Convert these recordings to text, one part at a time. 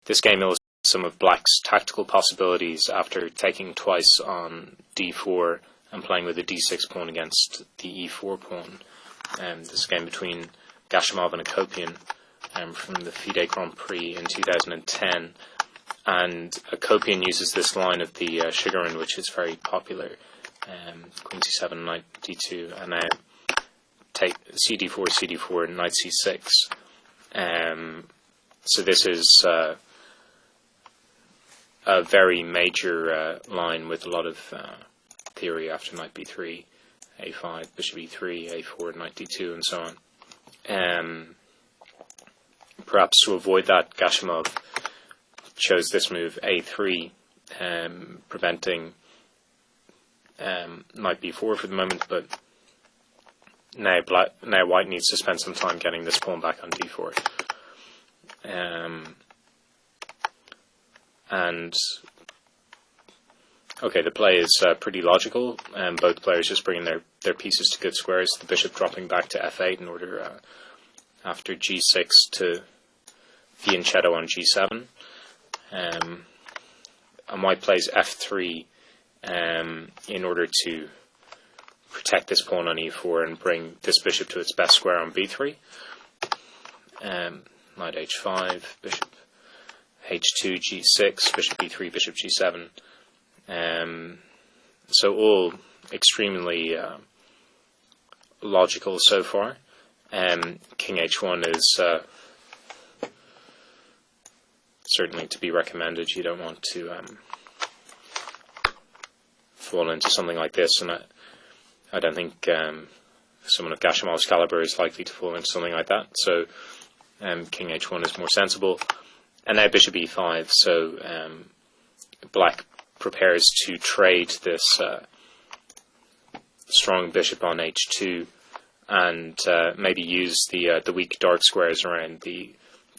This game illustrates some of black's tactical possibilities after taking twice on d4 and playing with a d6 pawn against the e4 pawn. This is a game between Gashimov and Akopian from the FIDE Grand Prix in 2010. And Akopian uses this line of the Shigarin, which is very popular. Queen c7, knight d2, and now take cd4, cd4, knight c6. So this is a very major line with a lot of theory after knight b3, a5, bishop e3, a4, knight d2, and so on. Perhaps to avoid that, Gashimov chose this move a3, preventing knight b4 for the moment, but now white needs to spend some time getting this pawn back on d4. And okay, the play is pretty logical. Both players just bringing their pieces to good squares. The bishop dropping back to f8 in order after g6 to fianchetto on g7. And white plays f3 in order to protect this pawn on e4 and bring this bishop to its best square on b3. Knight h5, bishop h2, g6, bishop b3, bishop g7. So all extremely logical so far. King h1 is certainly to be recommended. You don't want to fall into something like this, and I don't think someone of Gashimov's caliber is likely to fall into something like that. So king h1 is more sensible. And now bishop e5, so black prepares to trade this strong bishop on h2 and maybe use the weak dark squares around the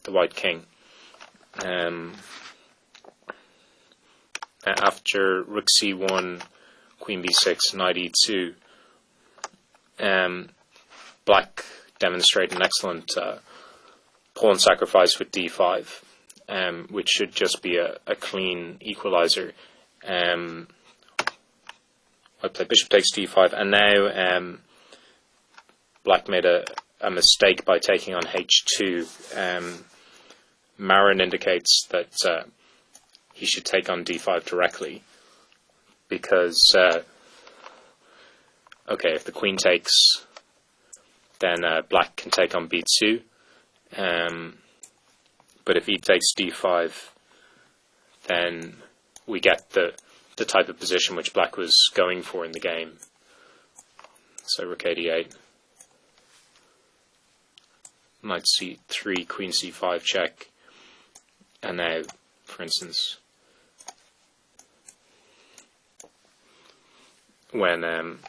white king. After rook c1, queen b6, knight e2, black demonstrated an excellent pawn sacrifice with d5, which should just be a clean equalizer. I play bishop takes d5, and now black made a mistake by taking on h2. Marin indicates that he should take on d5 directly, because okay, if the queen takes, then black can take on b2, but if he takes d5, then we get the type of position which black was going for in the game. So rook a8, knight c3, queen c5 check, and now, for instance, when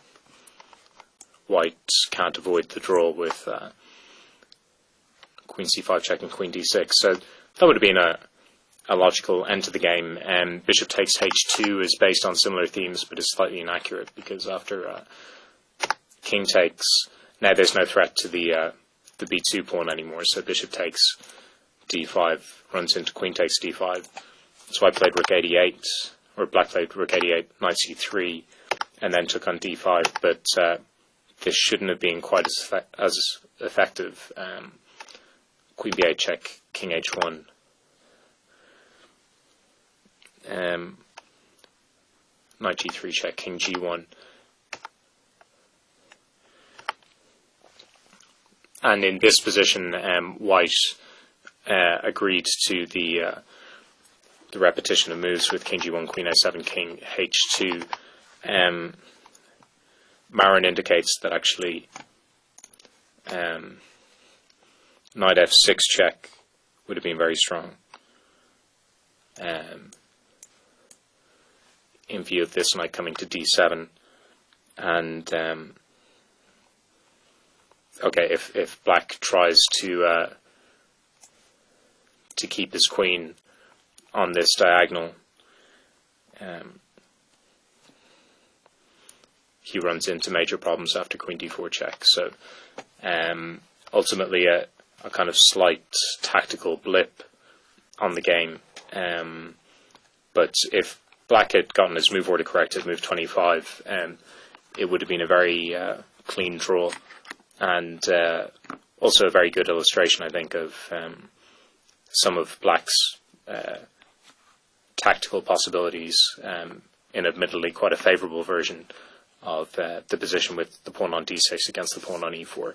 white can't avoid the draw with queen c5 check and queen d6. So that would have been a logical end to the game. Bishop takes h2 is based on similar themes, but is slightly inaccurate, because after king takes, now there's no threat to the b2 pawn anymore, so bishop takes d5 runs into queen takes d5. So I played rook 88, or black played rook 88, knight c3, and then took on d5, but this shouldn't have been quite as effective. Queen b8 check, king h1. Knight g3 check, king g1. And in this position, white agreed to the repetition of moves with king g1, queen a7, king h2. Marin indicates that actually knight f6 check would have been very strong in view of this knight coming to d7. And okay, if black tries to keep his queen on this diagonal, he runs into major problems after queen d4 check. So ultimately a kind of slight tactical blip on the game. But if Black had gotten his move order correct at move 25, it would have been a very clean draw, and also a very good illustration, I think, of some of Black's tactical possibilities in admittedly quite a favourable version of the position with the pawn on d6 against the pawn on e4.